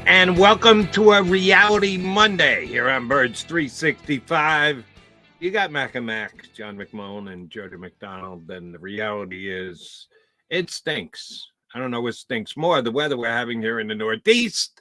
And welcome to a Reality Monday here on Birds 365. You got Mac and Mac, John McMullen and Jody McDonald, and the reality is it stinks. I don't know what stinks more, the weather we're having here in the Northeast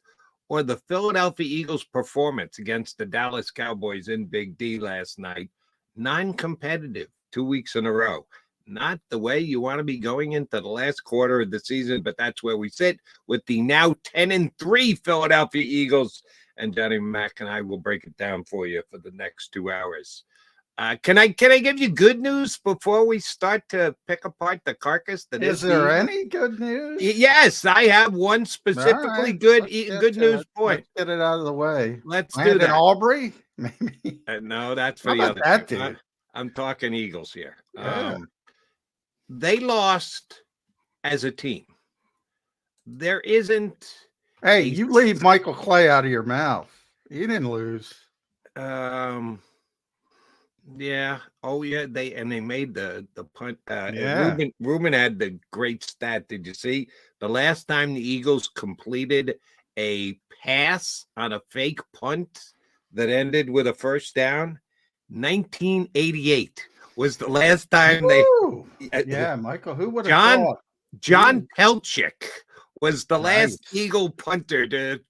or the Philadelphia Eagles' performance against the Dallas Cowboys in Big D last night. Non-competitive 2 weeks in a row. Not the way you want to be going into the last quarter of the season, but that's where we sit with the now 10-3 Philadelphia Eagles. And Johnny Mac and I will break it down for you for the next 2 hours. Can I give you good news before we start to pick apart the carcass? Is there any good news? Yes, I have one specifically good news point. Let's get it out of the way. Let's do that. Aubrey, maybe. No, that's for the other team. I'm talking Eagles here. Yeah. They lost as a team. There isn't. Hey, you leave Michael Clay out of your mouth. He didn't lose. Yeah. Oh, yeah. They made the punt. Yeah. Ruben had the great stat. Did you see the last time the Eagles completed a pass on a fake punt that ended with a first down? 1988 was the last time they. Yeah, Michael. Who would have thought? John Pelchik was the last Eagle punter to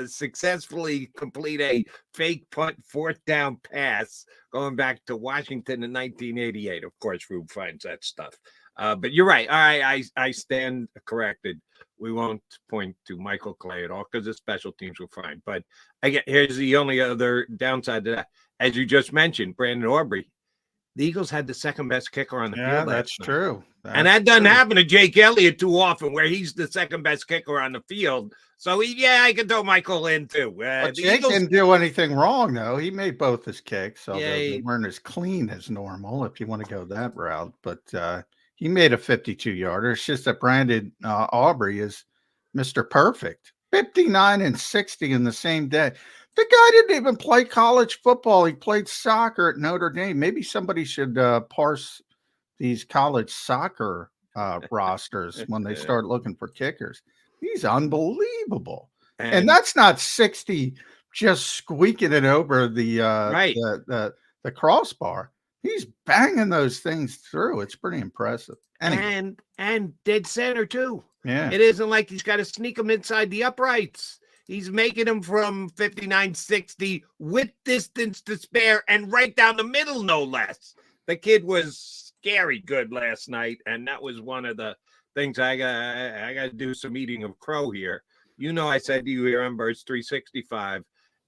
successfully complete a fake punt fourth down pass going back to Washington in 1988. Of course, Rube finds that stuff. But you're right. I stand corrected. We won't point to Michael Clay at all because the special teams were fine. But here's the only other downside to that. As you just mentioned, Brandon Aubrey, the Eagles had the second best kicker on the field. Yeah, that's true. And that doesn't happen to Jake Elliott too often, where he's the second best kicker on the field. So, I can throw Michael in too. But Jake didn't do anything wrong, though. He made both his kicks, so they weren't as clean as normal, if you want to go that route. But he made a 52-yarder. It's just that Brandon Aubrey is Mr. Perfect. 59 and 60 in the same day. The guy didn't even play college football. He played soccer at Notre Dame. Maybe somebody should parse these college soccer rosters when they start looking for kickers. He's unbelievable. And that's not 60 just squeaking it over the crossbar. He's banging those things through. It's pretty impressive. Anyway. And dead center, too. Yeah. It isn't like he's got to sneak them inside the uprights. He's making them from 59, 60 with distance to spare and right down the middle, no less. The kid was scary good last night, and that was one of the things I got to do some eating of crow here. I said to you here on Birds 365,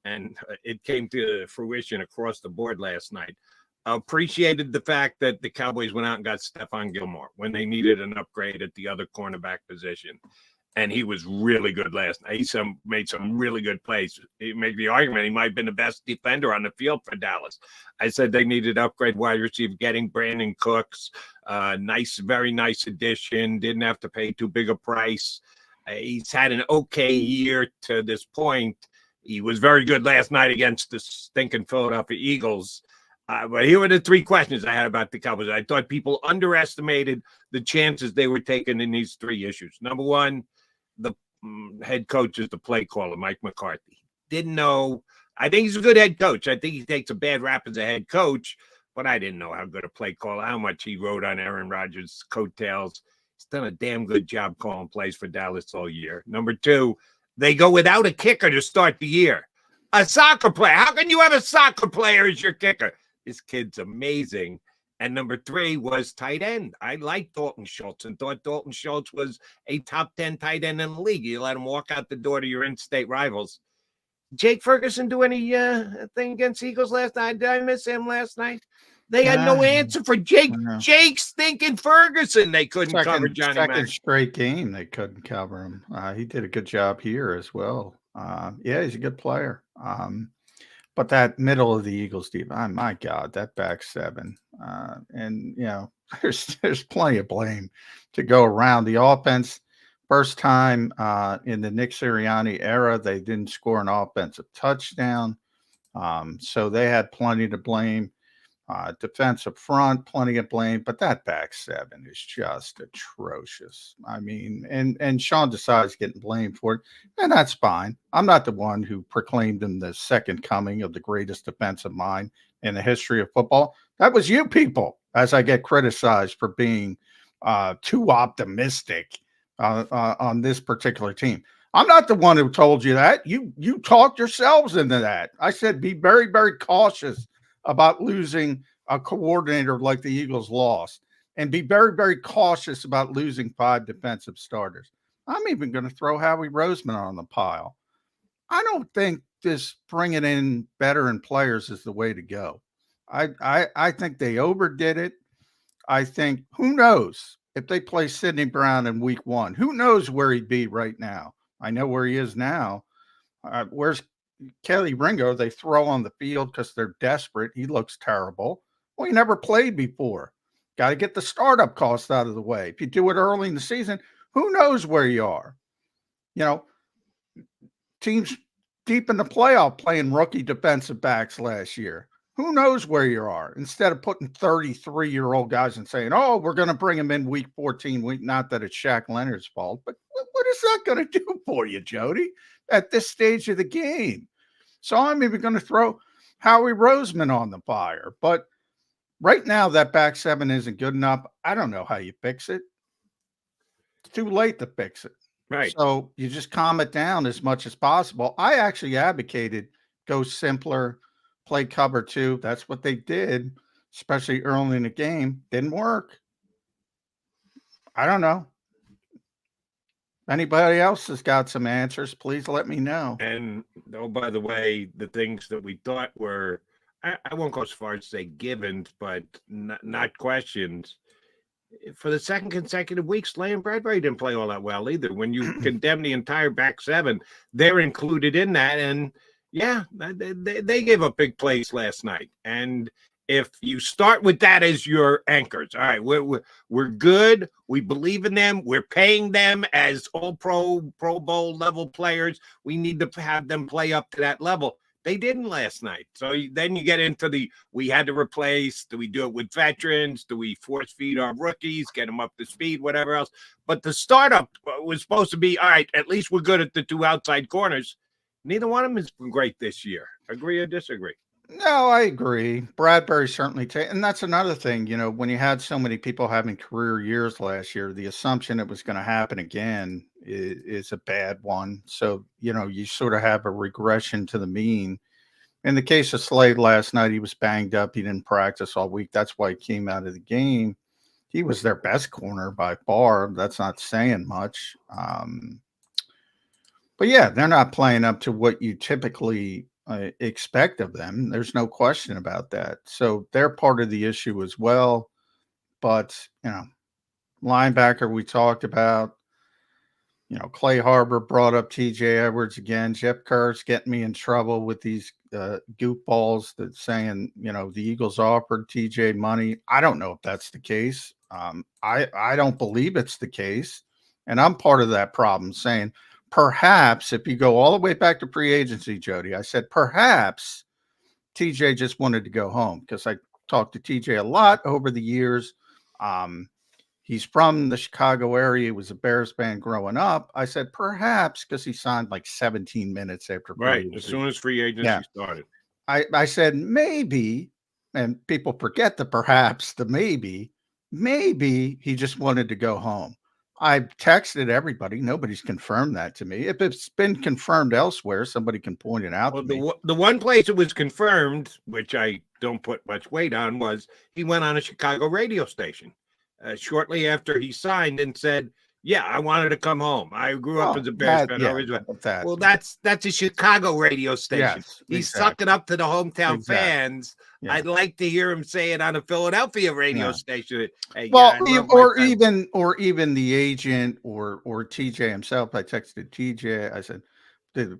and it came to fruition across the board last night. Appreciated the fact that the Cowboys went out and got Stephon Gilmore when they needed an upgrade at the other cornerback position. And he was really good last night. He made some really good plays. He made the argument he might have been the best defender on the field for Dallas. I said they needed to upgrade wide receiver, getting Brandon Cooks. Very nice addition. Didn't have to pay too big a price. He's had an okay year to this point. He was very good last night against the stinking Philadelphia Eagles. But here were the three questions I had about the Cowboys. I thought people underestimated the chances they were taking in these three issues. Number one, the head coach is the play caller, Mike McCarthy. Didn't know. I think he's a good head coach. I think he takes a bad rap as a head coach, but I didn't know how good a play caller, how much he rode on Aaron Rodgers' coattails. He's done a damn good job calling plays for Dallas all year. Number two, they go without a kicker to start the year. A soccer player. How can you have a soccer player as your kicker? This kid's amazing. And number three was tight end. I liked Dalton Schultz and thought Dalton Schultz was a top 10 tight end in the league. You let him walk out the door to your in-state rivals. Jake Ferguson do any thing against Eagles last night? Did I miss him last night? They had no answer for Jake. Jake stinking Ferguson. They couldn't cover Johnny Mac. Second straight game, they couldn't cover him. He did a good job here as well. He's a good player. But that middle of the Eagles deep, my God, that back seven. And there's plenty of blame to go around. The offense, first time in the Nick Sirianni era, they didn't score an offensive touchdown. So they had plenty to blame. Defensive front, plenty of blame, but that back seven is just atrocious. I mean, and Sean Desai's getting blamed for it, and that's fine. I'm not the one who proclaimed him the second coming of the greatest defensive mind in the history of football. That was you people, as I get criticized for being too optimistic on this particular team. I'm not the one who told you that. You talked yourselves into that. I said be very, very cautious about losing a coordinator like the Eagles lost, and be very, very cautious about losing 5 defensive starters. I'm even going to throw Howie Roseman on the pile. I don't think this bringing in veteran players is the way to go. I think they overdid it. I think, who knows if they play Sidney Brown in week 1, who knows where he'd be right now. I know where he is now. Where's Kelly Ringo? They throw on the field because they're desperate. He looks terrible. Well, he never played before. Got to get the startup cost out of the way. If you do it early in the season, who knows where you are? You know, teams deep in the playoff playing rookie defensive backs last year. Who knows where you are? Instead of putting 33-year-old guys and saying, oh, we're going to bring them in week 14. Not that it's Shaq Leonard's fault, but what is that going to do for you, Jody, at this stage of the game? So I'm even going to throw Howie Roseman on the fire. But right now, that back seven isn't good enough. I don't know how you fix it. It's too late to fix it. Right. So you just calm it down as much as possible. I actually advocated go simpler, play cover 2. That's what they did, especially early in the game. Didn't work. I don't know. Anybody else has got some answers, please let me know. And, oh, by the way, the things that we thought were, I won't go as far as to say givens, but not questions. For the second consecutive week, Slay and Bradbury didn't play all that well either. When you condemn the entire back seven, they're included in that. And, yeah, they gave up big plays last night. And if you start with that as your anchors, all right, we're good. We believe in them. We're paying them as all Pro Bowl level players. We need to have them play up to that level. They didn't last night. So then you get into we had to replace. Do we do it with veterans? Do we force feed our rookies, get them up to speed, whatever else? But the startup was supposed to be, all right, at least we're good at the 2 outside corners. Neither one of them has been great this year. Agree or disagree? No, I agree. Bradbury certainly, and that's another thing, you know, when you had so many people having career years last year, the assumption it was going to happen again is a bad one. So, you know, you sort of have a regression to the mean. In the case of Slade last night, he was banged up. He didn't practice all week. That's why he came out of the game. He was their best corner by far. That's not saying much. But yeah, they're not playing up to what you typically expect of them. There's no question about that. So they're part of the issue as well. But, you know, linebacker we talked about, you know, Clay Harbor brought up TJ Edwards again. Jeff Kerr's getting me in trouble with these goofballs that saying, you know, the Eagles offered TJ money. I don't know if that's the case. I don't believe it's the case. And I'm part of that problem saying, perhaps if you go all the way back to free agency, Jody, I said, perhaps TJ just wanted to go home because I talked to TJ a lot over the years. He's from the Chicago area. He was a Bears fan growing up. I said, perhaps because he signed like 17 minutes after free agency. As soon as free agency started. I said, maybe, and people forget the perhaps, the maybe he just wanted to go home. I've texted everybody. Nobody's confirmed that to me. If it's been confirmed elsewhere, somebody can point it out to me. The one place it was confirmed, which I don't put much weight on, was he went on a Chicago radio station shortly after he signed and said, yeah, I wanted to come home. I grew up as a Bears fan. Well, that's a Chicago radio station. Yes, He's sucking up to the hometown fans. Yeah. I'd like to hear him say it on a Philadelphia radio station. Hey, well, or even the agent or TJ himself. I texted TJ. I said,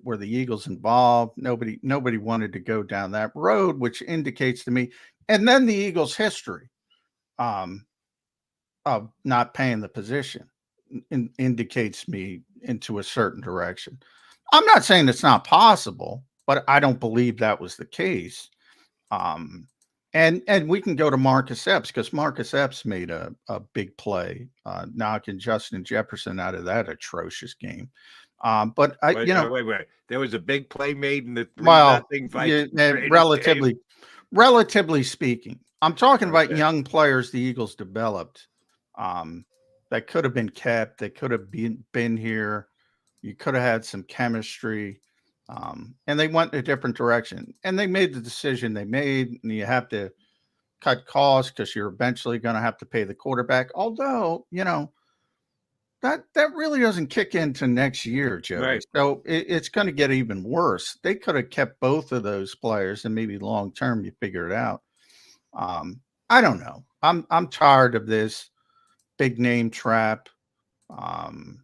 were the Eagles involved? Nobody wanted to go down that road, which indicates to me. And then the Eagles' history of not paying the position indicates me into a certain direction. I'm not saying it's not possible, but I don't believe that was the case. And we can go to Marcus Epps because Marcus Epps made a big play, knocking Justin Jefferson out of that atrocious game. But wait. There was a big play made in the 3-0 fight. Relatively speaking, I'm talking about Okay. young players the Eagles developed that could have been kept. They could have been here. You could have had some chemistry. And they went in a different direction. And they made the decision they made. And you have to cut costs because you're eventually going to have to pay the quarterback. Although, that really doesn't kick into next year, Joey. Right. So it's going to get even worse. They could have kept both of those players, and maybe long term you figure it out. I don't know. I'm tired of this big name trap. And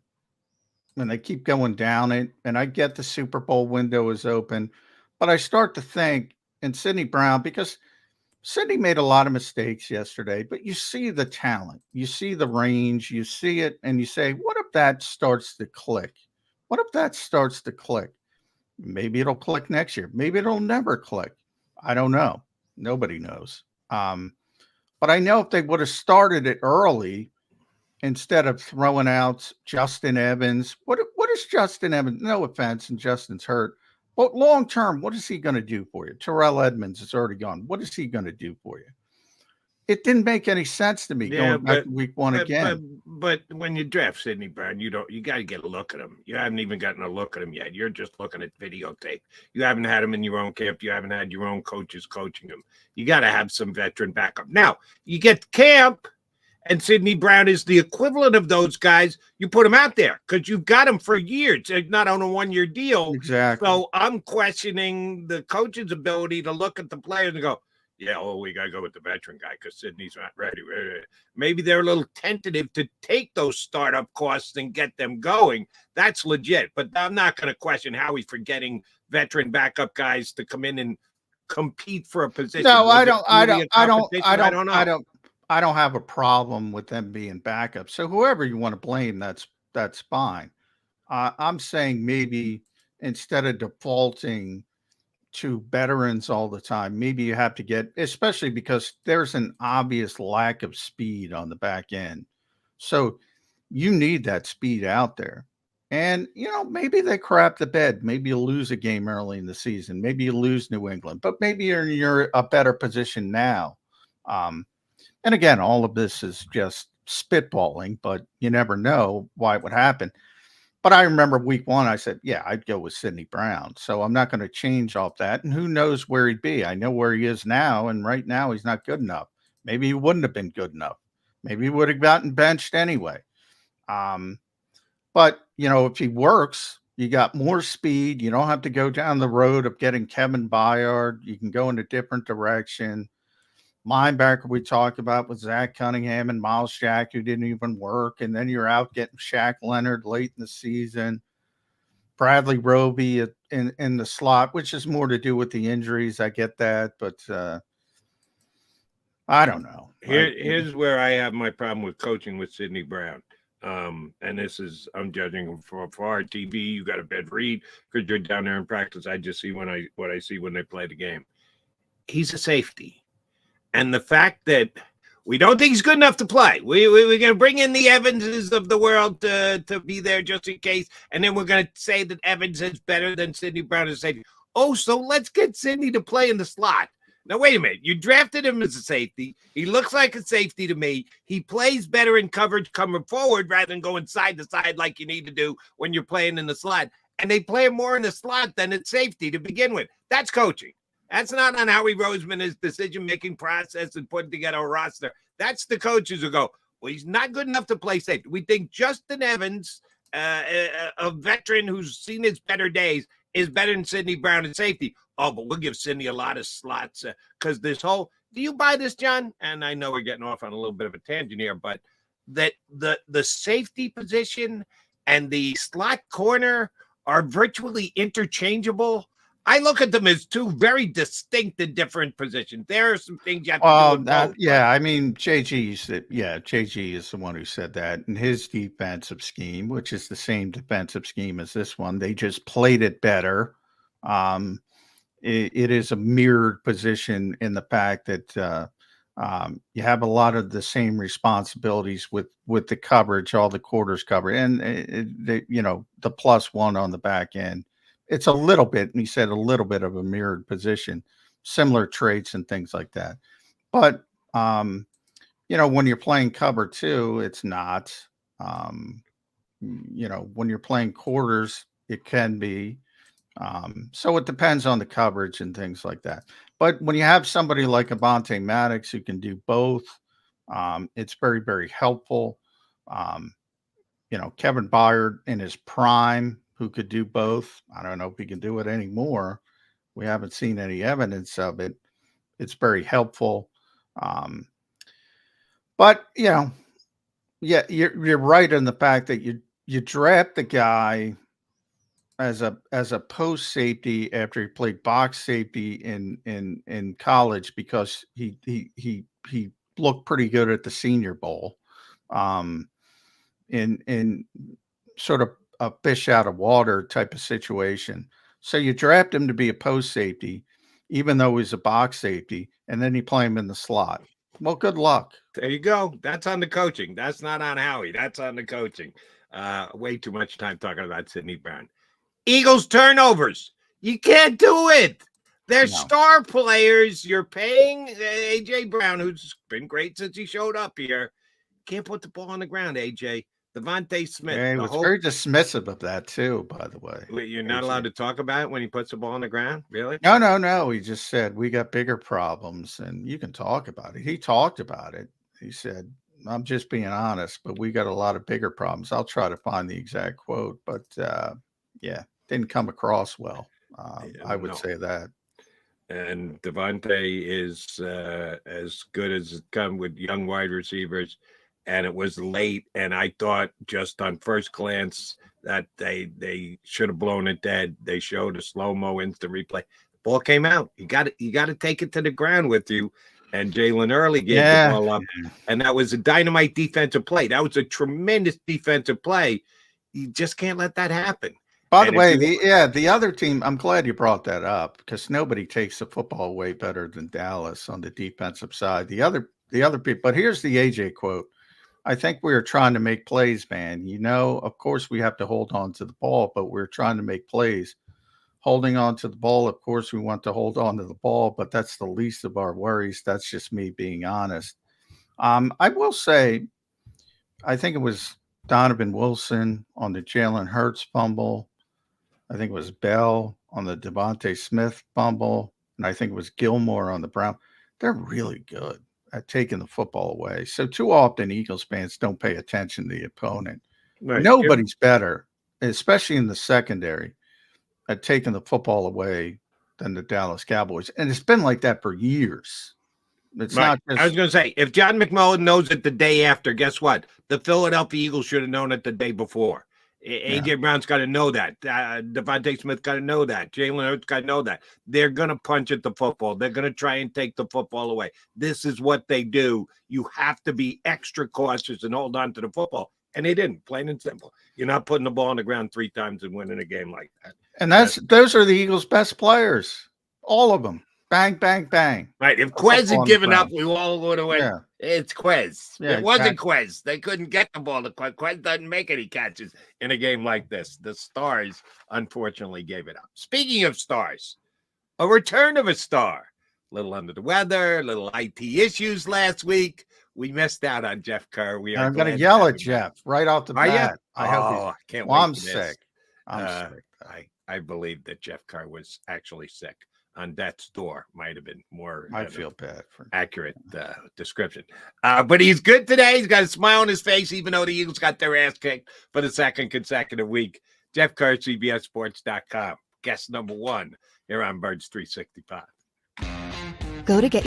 they keep going down it. And I get the Super Bowl window is open, but I start to think, and Sidney Brown, because Sidney made a lot of mistakes yesterday, but you see the talent, you see the range, you see it, and you say, what if that starts to click? What if that starts to click? Maybe it'll click next year. Maybe it'll never click. I don't know. Nobody knows. But I know if they would have started it early, instead of throwing out Justin Evans, what is Justin Evans? No offense, and Justin's hurt. But long term, what is he going to do for you? Terrell Edmonds is already gone. What is he going to do for you? It didn't make any sense to me going back to week one again. But when you draft Sidney Brown, you got to get a look at him. You haven't even gotten a look at him yet. You're just looking at videotape. You haven't had him in your own camp. You haven't had your own coaches coaching him. You got to have some veteran backup. Now, you get camp, and Sidney Brown is the equivalent of those guys. You put him out there because you've got him for years, not on a one-year deal. Exactly. So I'm questioning the coach's ability to look at the players and go, yeah, well, we got to go with the veteran guy because Sidney's not ready. Maybe they're a little tentative to take those startup costs and get them going. That's legit. But I'm not going to question how he's forgetting veteran backup guys to come in and compete for a position. No, I don't have a problem with them being backup. So whoever you want to blame, that's fine. I'm saying maybe instead of defaulting to veterans all the time, maybe you have to get, especially because there's an obvious lack of speed on the back end. So you need that speed out there. And, maybe they crap the bed. Maybe you lose a game early in the season. Maybe you lose New England, but maybe you're a better position now. And again, all of this is just spitballing, but you never know why it would happen. But I remember week one, I said, yeah, I'd go with Sidney Brown. So I'm not going to change off that. And who knows where he'd be? I know where he is now. And right now he's not good enough. Maybe he wouldn't have been good enough. Maybe he would have gotten benched anyway. But, if he works, you got more speed. You don't have to go down the road of getting Kevin Byard. You can go in a different direction. Linebacker we talked about with Zach Cunningham and Miles Jack, who didn't even work. And then you're out getting Shaq Leonard late in the season. Bradley Roby in the slot, which is more to do with the injuries. I get that. But I don't know. Here's where I have my problem with coaching with Sidney Brown. And this is, I'm judging him for our TV. You got a bad read because you're down there in practice. I just see what I see when they play the game. He's a safety. And the fact that we don't think he's good enough to play. We're going to bring in the Evanses of the world to be there just in case. And then we're going to say that Evans is better than Sidney Brown as a safety. Oh, so let's get Sidney to play in the slot. Now, wait a minute. You drafted him as a safety. He looks like a safety to me. He plays better in coverage coming forward rather than going side to side like you need to do when you're playing in the slot. And they play him more in the slot than at safety to begin with. That's coaching. That's not on Howie Roseman's decision-making process and putting together a roster. That's the coaches who go, well, he's not good enough to play safety. We think Justin Evans, a veteran who's seen his better days, is better than Sidney Brown at safety. Oh, but we'll give Sidney a lot of slots because this whole – do you buy this, John? And I know we're getting off on a little bit of a tangent here, but that the safety position and the slot corner are virtually interchangeable. I look at them as two very distinct and different positions. There are some things you have to do. Yeah, I mean, JG is the one who said that. And his defensive scheme, which is the same defensive scheme as this one, they just played it better. it is a mirrored position in the fact that you have a lot of the same responsibilities with the coverage, all the quarters covered, and the +1 on the back end. It's a little bit, and he said a little bit of a mirrored position, similar traits and things like that. But when you're playing cover 2, it's not. When you're playing quarters, it can be. So it depends on the coverage and things like that. But when you have somebody like Avonte Maddox who can do both, it's very, very helpful. Kevin Byard in his prime who could do both. I don't know if he can do it anymore. We haven't seen any evidence of it. It's very helpful. But yeah, you're right in the fact that you draft the guy as a post safety after he played box safety in college because he looked pretty good at the Senior Bowl, in sort of a fish out of water type of situation. So you draft him to be a post safety, even though he's a box safety, and then you play him in the slot. Well, good luck. There you go. That's on the coaching. That's not on Howie. That's on the coaching. Way too much time talking about Sidney Brown. Eagles turnovers. You can't do it. They're star players. You're paying A.J. Brown, who's been great since he showed up here. Can't put the ball on the ground, A.J. Devontae Smith. Yeah, he was very dismissive of that too, by the way. You're not allowed to talk about it when he puts the ball on the ground? Really? No. He just said, we got bigger problems, and you can talk about it. He talked about it. He said, I'm just being honest, but we got a lot of bigger problems. I'll try to find the exact quote, but didn't come across well. I would say that. And Devontae is as good as it come with young wide receivers. And it was late, and I thought just on first glance that they should have blown it dead. They showed a slow-mo instant replay. The ball came out. You got to take it to the ground with you. And Jalen Early gave the ball up, and that was a dynamite defensive play. That was a tremendous defensive play. You just can't let that happen. By the way, the other team, I'm glad you brought that up because nobody takes the football away better than Dallas on the defensive side. The other people, but here's the AJ quote. I think we are trying to make plays, man. Of course we have to hold on to the ball, but we're trying to make plays. Holding on to the ball, of course we want to hold on to the ball, but that's the least of our worries. That's just me being honest. I will say, I think it was Donovan Wilson on the Jalen Hurts fumble. I think it was Bell on the Devontae Smith fumble. And I think it was Gilmore on the Brown. They're really good at taking the football away. So too often Eagles fans don't pay attention to the opponent. Right. Nobody's better, especially in the secondary, at taking the football away than the Dallas Cowboys. And it's been like that for years. It's not just... I was going to say, if John McMullen knows it the day after, guess what? The Philadelphia Eagles should have known it the day before. A.J. Brown's got to know that. Devontae Smith got to know that. Jalen Hurts got to know that. They're going to punch at the football. They're going to try and take the football away. This is what they do. You have to be extra cautious and hold on to the football. And they didn't, plain and simple. You're not putting the ball on the ground 3 times and winning a game like that. And those are the Eagles' best players. All of them. Bang, bang, bang. Right. If Quez had given up, we all would have went. Yeah. It's Quez. Yeah, it wasn't Quez. They couldn't get the ball to Quez. Quez doesn't make any catches in a game like this. The Stars, unfortunately, gave it up. Speaking of stars, a return of a star. A little under the weather, a little IT issues last week. We missed out on Jeff Kerr. I'm going to yell at Jeff right off the bat. I can't wait. I'm sick. I'm sick. I believe that Jeff Kerr was actually sick. On death's door might have been more. I feel bad for accurate description. But he's good today. He's got a smile on his face, even though the Eagles got their ass kicked for the second consecutive week. Jeff Kerr, CBSSports.com. Guest number 1 here on Birds 365. Go to get